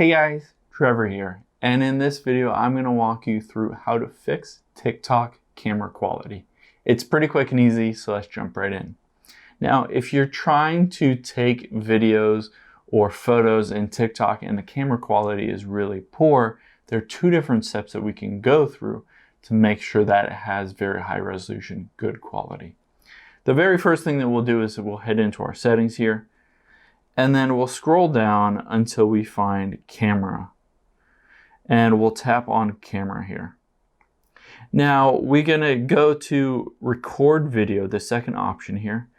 Hey guys, Trevor here, and in this video I'm going to walk you through how to fix TikTok camera quality. It's pretty quick and easy, so let's jump right in. Now, if you're trying to take videos or photos in TikTok and the camera quality is really poor, there are two different steps that we can go through to make sure that it has very high resolution, good quality. The very first thing that we'll do is we'll head into our settings here, and then we'll scroll down until we find camera, and we'll tap on camera here. Now we're gonna go to record video, the second option here,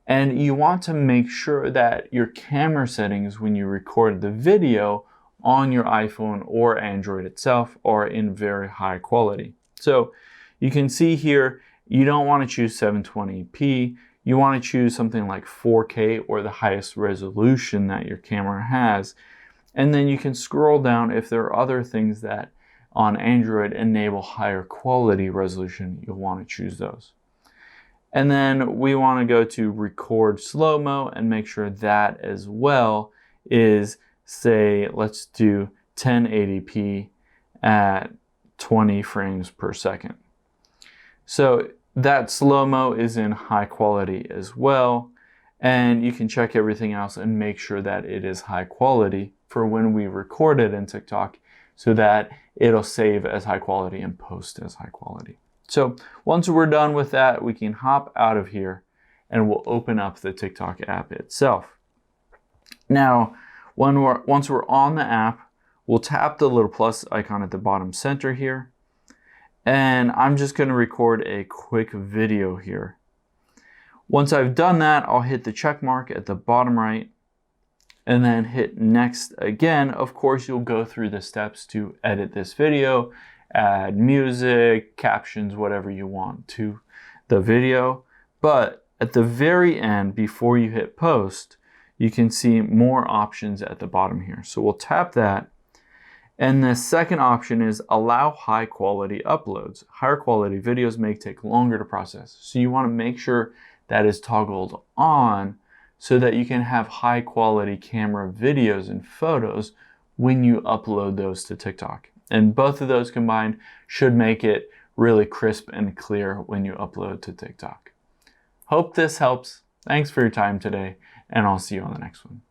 and you want to make sure that your camera settings when you record the video on your iPhone or Android itself are in very high quality. So you can see here, you don't want to choose 720p. You want to choose something like 4K or the highest resolution that your camera has. And then you can scroll down if there are other things that on Android enable higher quality resolution, you'll want to choose those. And then we want to go to record slow-mo and make sure that as well is, say, let's do 1080p at 20 frames per second. So that slow-mo is in high quality as well, and you can check everything else and make sure that it is high quality for when we record it in TikTok so that it'll save as high quality and post as high quality. So once we're done with that, we can hop out of here and we'll open up the TikTok app itself. Now, once we're on the app, we'll tap the little plus icon at the bottom center here. And I'm just going to record a quick video here. Once I've done that, I'll hit the check mark at the bottom right and then hit next again. Of course, you'll go through the steps to edit this video, add music, captions, whatever you want to the video. But at the very end, before you hit post, you can see more options at the bottom here. So we'll tap that. And the second option is allow high quality uploads. Higher quality videos may take longer to process. So you want to make sure that is toggled on so that you can have high quality camera videos and photos when you upload those to TikTok. And both of those combined should make it really crisp and clear when you upload to TikTok. Hope this helps. Thanks for your time today, and I'll see you on the next one.